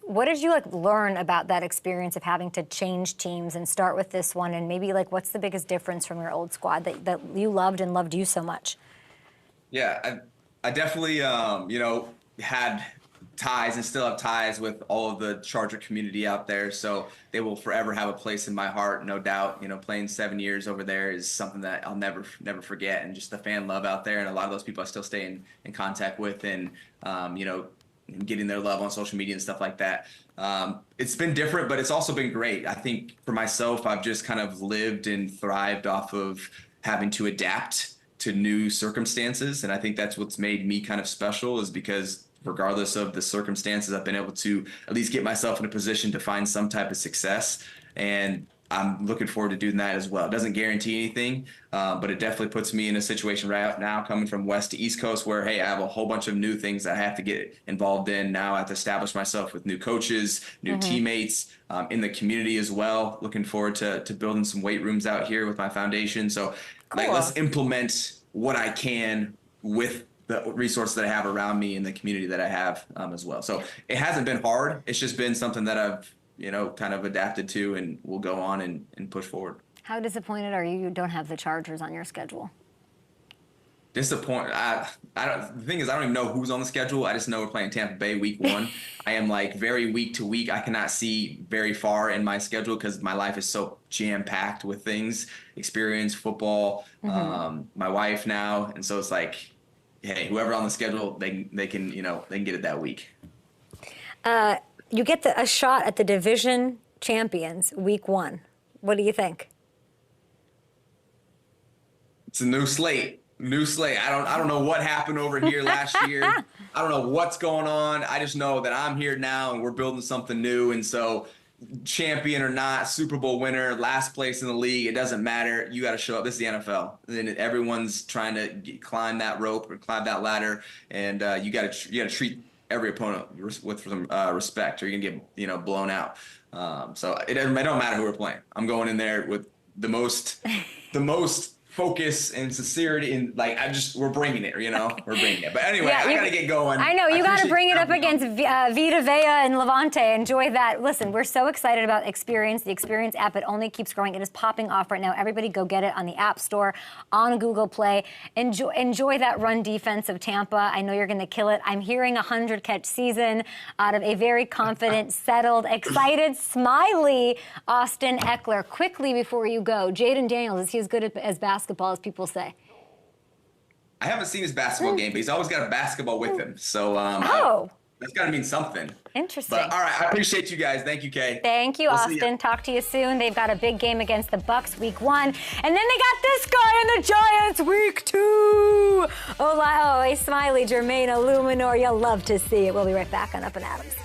[SPEAKER 1] What did you learn about that experience of having to change teams and start with this one? And maybe what's the biggest difference from your old squad that you loved and loved you so much?
[SPEAKER 8] Yeah, I definitely, had ties and still have ties with all of the Charger community out there. So they will forever have a place in my heart, no doubt. Playing 7 years over there is something that I'll never forget. And just the fan love out there. And a lot of those people I still stay in contact with and, and getting their love on social media and stuff like that. It's been different, but it's also been great. I think for myself, I've just kind of lived and thrived off of having to adapt to new circumstances. And I think that's what's made me kind of special, is because regardless of the circumstances, I've been able to at least get myself in a position to find some type of success. And I'm looking forward to doing that as well. It doesn't guarantee anything, but it definitely puts me in a situation right now coming from West to East Coast where, hey, I have a whole bunch of new things that I have to get involved in. Now I have to establish myself with new coaches, new teammates, in the community as well. Looking forward to building some weight rooms out here with my foundation. So let's implement what I can with the resources that I have around me and the community that I have as well. So it hasn't been hard. It's just been something that I've kind of adapted to and will go on and push forward.
[SPEAKER 1] How disappointed are you don't have the Chargers on your schedule?
[SPEAKER 8] Disappointed. I don't. The thing is, I don't even know who's on the schedule. I just know we're playing Tampa Bay week 1. I am like very week to week. I cannot see very far in my schedule because my life is so jam packed with things, experience, football, my wife now, and so it's like, hey, whoever on the schedule, they can get it that week.
[SPEAKER 1] You get a shot at the division champions week 1. What do you think?
[SPEAKER 8] It's a new slate. I don't know what happened over here last year. I don't know what's going on. I just know that I'm here now and we're building something new. And so, champion or not, Super Bowl winner, last place in the league, it doesn't matter. You got to show up. This is the NFL. And everyone's trying to climb that rope or climb that ladder, and you got to treat every opponent with some respect, or you're gonna get blown out. So it don't matter who we're playing. I'm going in there with the most focus and sincerity, and we're bringing it, we're bringing it. But anyway, I gotta get going.
[SPEAKER 1] I know, you gotta bring it up against Vita Vea and Levante. Enjoy that. Listen, we're so excited about Experience. The Experience app, it only keeps growing. It is popping off right now. Everybody go get it on the App Store, on Google Play. Enjoy that run defense of Tampa. I know you're gonna kill it. I'm hearing 100-catch season out of a very confident, settled, excited, smiley Austin Ekeler. Quickly before you go, Jaden Daniels, is he as good as basketball as people say?
[SPEAKER 8] I haven't seen his basketball game, but he's always got a basketball with him. So that's got to mean something.
[SPEAKER 1] Interesting.
[SPEAKER 8] But all right, I appreciate you guys. Thank you, Kay.
[SPEAKER 1] Thank you, Austin. Talk to you soon. They've got a big game against the Bucks week 1. And then they got this guy in the Giants week 2. Oh, a smiley Jermaine Eluemunor. You'll love to see it. We'll be right back on Up and Adams.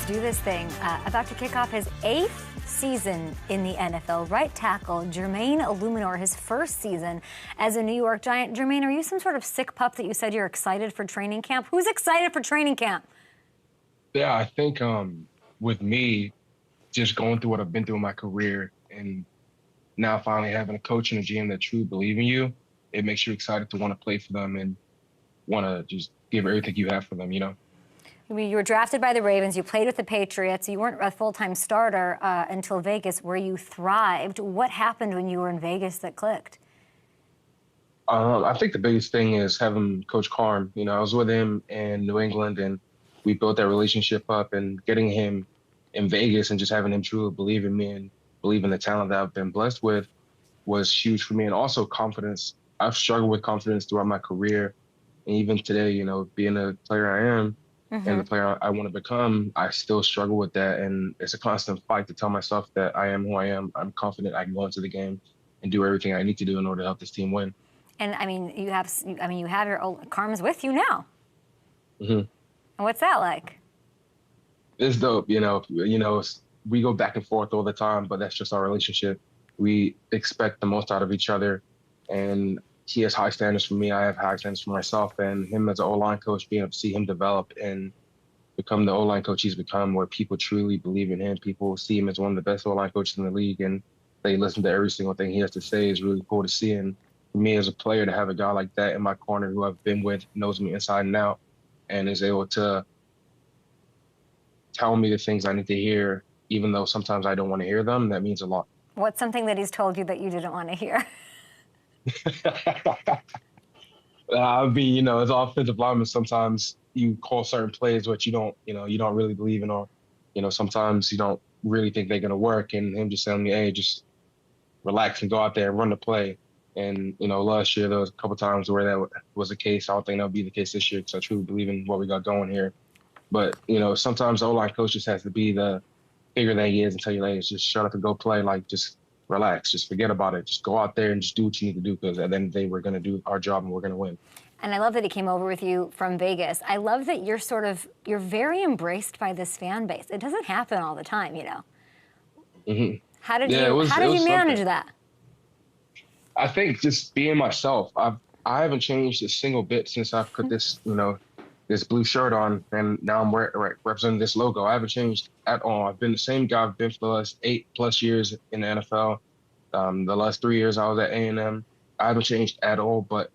[SPEAKER 1] let's do this thing. About to kick off his 8th season in the NFL. Right tackle Jermaine Eluemunor, his first season as a New York Giant. Jermaine, are you some sort of sick pup that you said you're excited for training camp? Who's excited for training camp?
[SPEAKER 9] Yeah, I think with me, just going through what I've been through in my career and now finally having a coach and a GM that truly believe in you, it makes you excited to want to play for them and want to just give everything you have for them, you know?
[SPEAKER 1] You were drafted by the Ravens. You played with the Patriots. You weren't a full-time starter until Vegas, where you thrived. What happened when you were in Vegas that clicked?
[SPEAKER 9] I think the biggest thing is having Coach Carm. You know, I was with him in New England, and we built that relationship up, and getting him in Vegas and just having him truly believe in me and believe in the talent that I've been blessed with was huge for me. And also confidence. I've struggled with confidence throughout my career. And even today, you know, being a player I am and the player I want to become, I still struggle with that. And it's a constant fight to tell myself that I am who I am. I'm confident I can go into the game and do everything I need to do in order to help this team win.
[SPEAKER 1] And I mean, you have your old Carm's with you now.
[SPEAKER 9] And
[SPEAKER 1] what's that like?
[SPEAKER 9] It's dope. You know, we go back and forth all the time, but that's just our relationship. We expect the most out of each other, and he has high standards for me. I have high standards for myself, and him as an O-line coach, being able to see him develop and become the O-line coach he's become, where people truly believe in him. People see him as one of the best O-line coaches in the league, and they listen to every single thing he has to say is really cool to see. And for me as a player, to have a guy like that in my corner who I've been with, knows me inside and out, and is able to tell me the things I need to hear, even though sometimes I don't want to hear them, that means a lot.
[SPEAKER 1] What's something that he's told you that you didn't want to hear?
[SPEAKER 9] As offensive lineman, sometimes you call certain plays which you don't really believe in, or, sometimes you don't really think they're going to work, and him just telling me, hey, just relax and go out there and run the play. And, last year there was a couple times where that was the case. I don't think that'll be the case this year, because I truly believe in what we got going here. But, sometimes the O-line coach just has to be the figure that he is and tell you, hey, just shut up and go play. Like, just relax, just forget about it. Just go out there and just do what you need to do, because at the end of the day, we're going to do our job and we're going to win.
[SPEAKER 1] And I love that he came over with you from Vegas. I love that you're very embraced by this fan base. It doesn't happen all the time, How did you manage that?
[SPEAKER 9] I think just being myself. I haven't changed a single bit since I've put this, this blue shirt on, and now I'm representing this logo. I haven't changed at all. I've been the same guy I've been for the last 8+ years in the NFL. The last 3 years I was at A&M. I haven't changed at all, but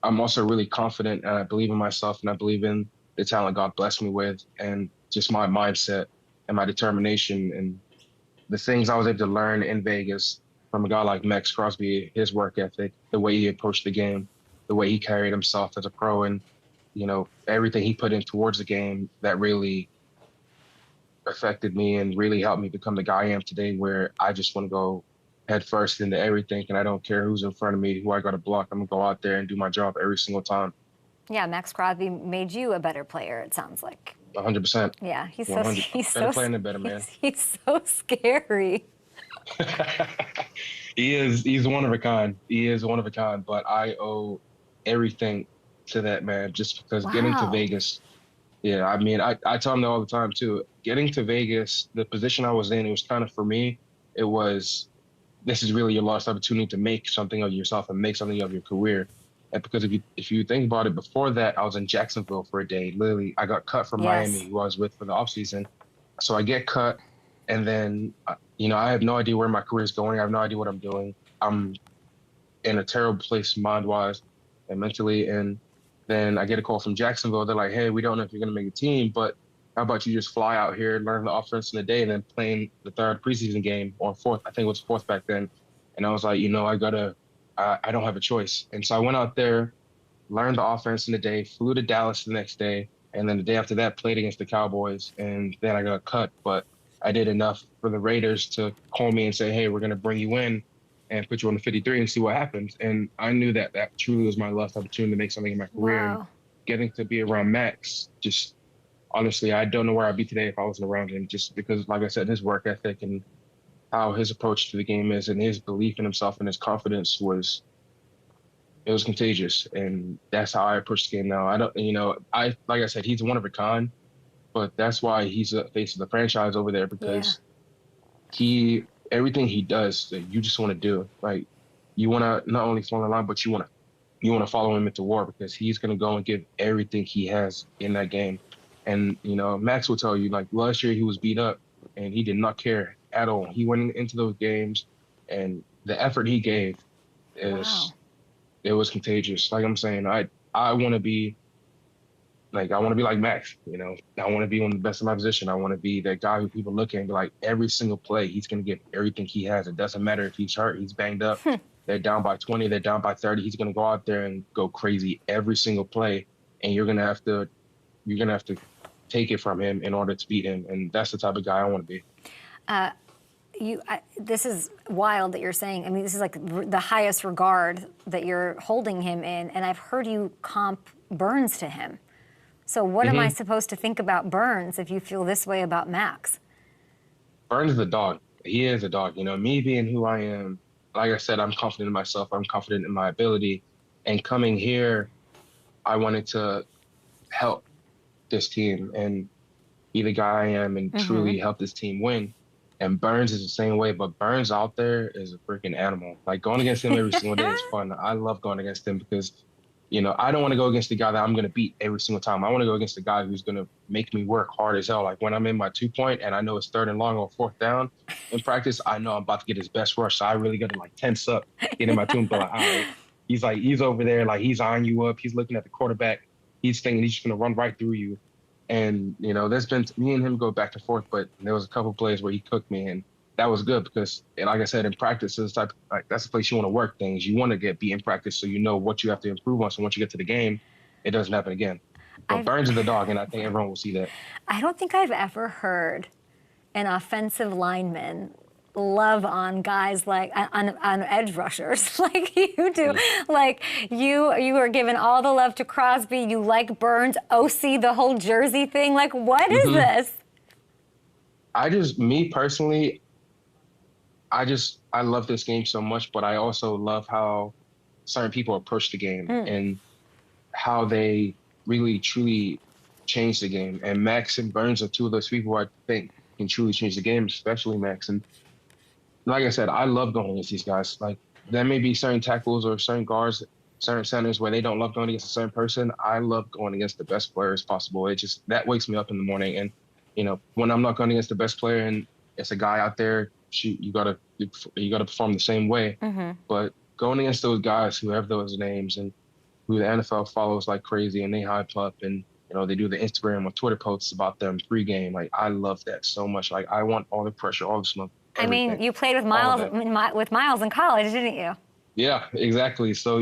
[SPEAKER 9] I'm also really confident, and I believe in myself, and I believe in the talent God blessed me with, and just my mindset and my determination and the things I was able to learn in Vegas from a guy like Max Crosby, his work ethic, the way he approached the game, the way he carried himself as a pro, and everything he put in towards the game that really affected me and really helped me become the guy I am today, where I just want to go head first into everything, and I don't care who's in front of me, who I got to block. I'm going to go out there and do my job every single time.
[SPEAKER 1] Yeah, Max Crosby made you a better player, it sounds like.
[SPEAKER 9] 100%.
[SPEAKER 1] Yeah, he's
[SPEAKER 9] better player than better, man.
[SPEAKER 1] He's so scary.
[SPEAKER 9] He's one of a kind. He is one of a kind, but I owe everything to that man, just because getting to Vegas. Yeah, I mean, I tell him that all the time too. Getting to Vegas, the position I was in, it was kind of, for me, it was, this is really your last opportunity to make something of yourself and make something of your career. And because if you think about it, before that, I was in Jacksonville for a day. Literally, I got cut from Miami, who I was with for the offseason. So I get cut, and then, I have no idea where my career is going. I have no idea what I'm doing. I'm in a terrible place mind-wise and mentally. And then I get a call from Jacksonville. They're like, hey, we don't know if you're going to make a team, but how about you just fly out here, learn the offense in a day, and then playing the third preseason game, or fourth, I think it was fourth back then. And I was like, I don't have a choice. And so I went out there, learned the offense in a day, flew to Dallas the next day, and then the day after that played against the Cowboys, and then I got cut. But I did enough for the Raiders to call me and say, hey, we're going to bring you in and put you on the 53 and see what happens. And I knew that truly was my last opportunity to make something in my career.
[SPEAKER 1] Wow.
[SPEAKER 9] And getting to be around Max, just honestly, I don't know where I'd be today if I wasn't around him, just because, like I said, his work ethic and how his approach to the game is, and his belief in himself and his confidence was contagious. And that's how I approach the game now. Like I said, he's one of a kind. but that's why he's the face of the franchise over there, because everything he does that you just want to do. Like, you want to not only fall in line, but you want to follow him into war, because he's going to go and give everything he has in that game. And, Max will tell you, like, last year he was beat up and he did not care at all. He went into those games, and the effort he gave it was contagious. Like I'm saying, I want to be like Max, I want to be one of the best in my position. I want to be that guy who people look at and be like, every single play, he's going to give everything he has. It doesn't matter if he's hurt, he's banged up, they're down by 20, they're down by 30. He's going to go out there and go crazy every single play. And you're going to have to take it from him in order to beat him. And that's the type of guy I want to be.
[SPEAKER 1] This is wild that you're saying. I mean, this is like the highest regard that you're holding him in. And I've heard you comp Burns to him. So what am I supposed to think about Burns if you feel this way about Max?
[SPEAKER 9] Burns is a dog. He is a dog. Me being who I am, like I said, I'm confident in myself. I'm confident in my ability. And coming here, I wanted to help this team and be the guy I am and truly help this team win. And Burns is the same way, but Burns out there is a freaking animal. Like, going against him every single day is fun. I love going against him because, I don't want to go against the guy that I'm going to beat every single time. I want to go against the guy who's going to make me work hard as hell. Like, when I'm in my 2-point and I know it's 3rd and long or 4th down in practice, I know I'm about to get his best rush. So I really got to tense up, get in my 2 and be like, all right. He's over there, like, he's eyeing you up. He's looking at the quarterback. He's thinking he's just going to run right through you. And, there's been me and him go back and forth, but there was a couple plays where he cooked me, and that was good because, like I said, in practice, that's the place you want to work things. You want to get beat in practice so you know what you have to improve on. So once you get to the game, it doesn't happen again. But Burns is the dog, and I think everyone will see that. I
[SPEAKER 1] don't think I've ever heard an offensive lineman love on guys like on edge rushers like you do. Like you are giving all the love to Crosby. You like Burns, OC, the whole jersey thing. Like, what is this? Me personally, I love this game so much, but I also love how certain people approach the game and how they really truly change the game. And Max and Burns are two of those people I think can truly change the game, especially Max. And like I said, I love going against these guys. Like, there may be certain tackles or certain guards, certain centers where they don't love going against a certain person. I love going against the best players possible. It just, that wakes me up in the morning. And, when I'm not going against the best player and it's a guy out there, you gotta perform the same way. But going against those guys who have those names and who the NFL follows like crazy and they hype up and, they do the Instagram or Twitter posts about them pregame. Like, I love that so much. Like, I want all the pressure, all the smoke. Everything. I mean, you played with Miles in college, didn't you?
[SPEAKER 9] Yeah, exactly. So,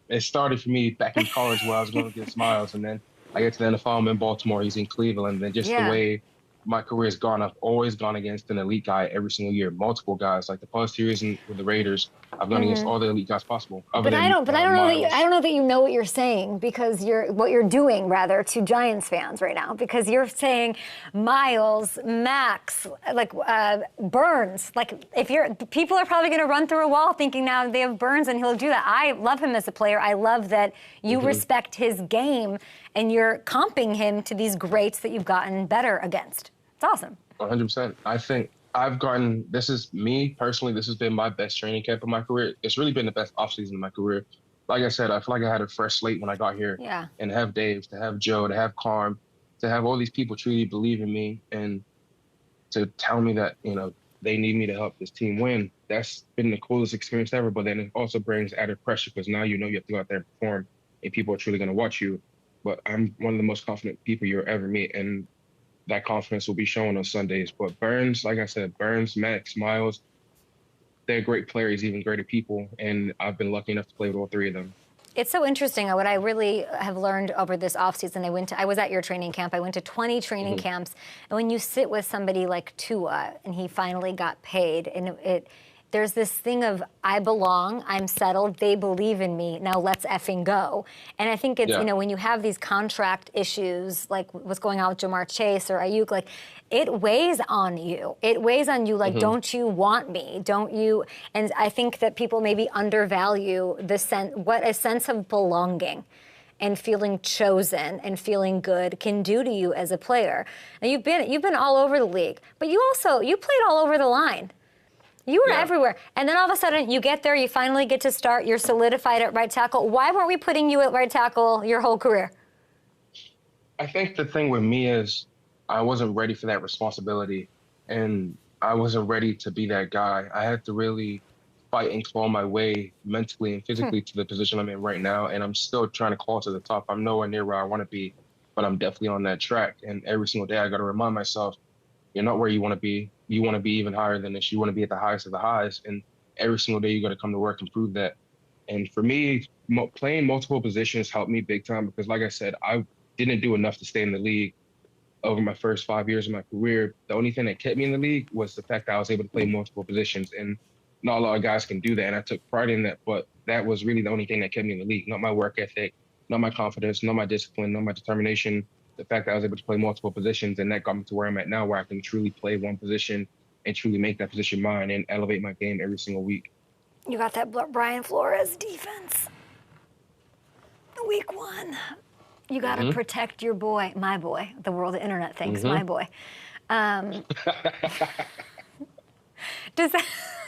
[SPEAKER 9] it started for me back in college where I was going against Miles, and then I get to the NFL, I'm in Baltimore, he's in Cleveland, and just the way my career has gone, I've always gone against an elite guy every single year, multiple guys. Like the past 2 years with the Raiders, I've gone against all the elite guys possible.
[SPEAKER 1] I don't know that you know what you're saying because what you're doing rather to Giants fans right now, because you're saying Miles, Max, like Burns. Like, people are probably going to run through a wall thinking now they have Burns and he'll do that. I love him as a player. I love that you respect his game and you're comping him to these greats that you've gotten better against. It's awesome.
[SPEAKER 9] 100%. I think this is me personally, this has been my best training camp of my career. It's really been the best offseason of my career. Like I said, I feel like I had a fresh slate when I got here.
[SPEAKER 1] Yeah.
[SPEAKER 9] And to have Dave, to have Joe, to have Carm, to have all these people truly believe in me and to tell me that, they need me to help this team win. That's been the coolest experience ever. But then it also brings added pressure because now you have to go out there and perform and people are truly going to watch you. But I'm one of the most confident people you'll ever meet. And that confidence will be shown on Sundays. But Burns, like I said, Burns, Max, Miles, they're great players, even greater people. And I've been lucky enough to play with all three of them.
[SPEAKER 1] It's so interesting. What I really have learned over this offseason, I was at your training camp. I went to 20 training camps. And when you sit with somebody like Tua, and he finally got paid, and there's this thing of, I belong, I'm settled, they believe in me, now let's effing go. And I think it's, when you have these contract issues, like what's going on with Jamar Chase or Ayuk, like, it weighs on you. It weighs on you, like, don't you want me? Don't you? And I think that people maybe undervalue what a sense of belonging. and feeling chosen and feeling good can do to you as a player. And you've been all over the league, but you played all over the line. You were everywhere. And then all of a sudden you get there, you finally get to start, you're solidified at right tackle. Why weren't we putting you at right tackle your whole career?
[SPEAKER 9] I think the thing with me is I wasn't ready for that responsibility, and I wasn't ready to be that guy. I had to really fight and claw my way mentally and physically to the position I'm in right now, and I'm still trying to claw to the top. I'm nowhere near where I want to be, but I'm definitely on that track. And every single day I got to remind myself, you're not where you want to be. You want to be even higher than this. You want to be at the highest of the highs. And every single day you got to come to work and prove that. And for me, playing multiple positions helped me big time because, like I said, I didn't do enough to stay in the league over my first 5 years of my career. The only thing that kept me in the league was the fact that I was able to play multiple positions. And not a lot of guys can do that. And I took pride in that. But that was really the only thing that kept me in the league. Not my work ethic, not my confidence, not my discipline, not my determination. The fact that I was able to play multiple positions, and that got me to where I'm at now, where I can truly play one position and truly make that position mine and elevate my game every single week.
[SPEAKER 1] You got that Brian Flores defense. Week 1. You got to protect your boy, my boy. The world of internet thinks my boy. Does that,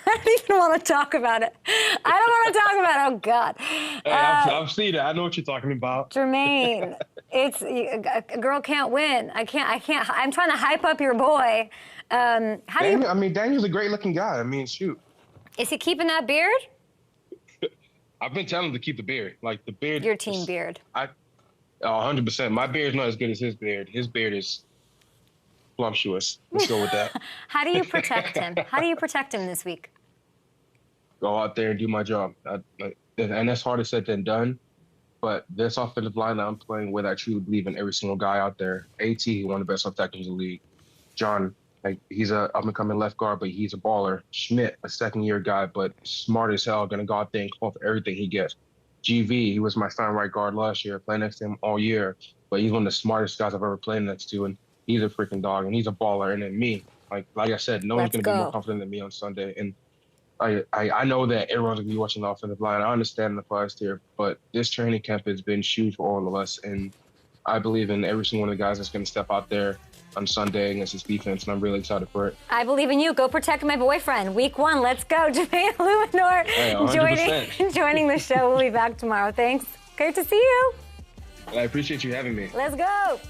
[SPEAKER 1] I don't even want to talk about it. I don't want to talk about it. Oh, God.
[SPEAKER 9] Hey, I've seen it. I know what you're talking about.
[SPEAKER 1] Jermaine, a girl can't win. I can't. I'm trying to hype up your boy.
[SPEAKER 9] Daniel's a great-looking guy. I mean, shoot.
[SPEAKER 1] Is he keeping that beard?
[SPEAKER 9] I've been telling him to keep the beard. Like, the beard.
[SPEAKER 1] Your team beard.
[SPEAKER 9] 100%. My beard's not as good as his beard. His beard is voluptuous. Let's go with that.
[SPEAKER 1] How do you protect him? How do you protect him this week?
[SPEAKER 9] Go out there and do my job. And that's harder said than done. But this offensive line that I'm playing with, I truly believe in every single guy out there. AT, one of the best left tackles in the league. John, he's a up-and-coming left guard, but he's a baller. Schmidt, a second-year guy, but smart as hell, going to go out there and call for everything he gets. GV, he was my starting right guard last year, playing next to him all year. But he's one of the smartest guys I've ever played next to, and he's a freaking dog, and he's a baller. And then me, like I said, no one's going to be more confident than me on Sunday. And I know that everyone's going to be watching the offensive line. I understand the players here, but this training camp has been huge for all of us. And I believe in every single one of the guys that's going to step out there on Sunday against this defense, and I'm really excited for it. I believe in you. Go protect my boyfriend. Week 1, let's go. Jermaine Eluemunor joining the show. We'll be back tomorrow. Thanks. Great to see you. I appreciate you having me. Let's go.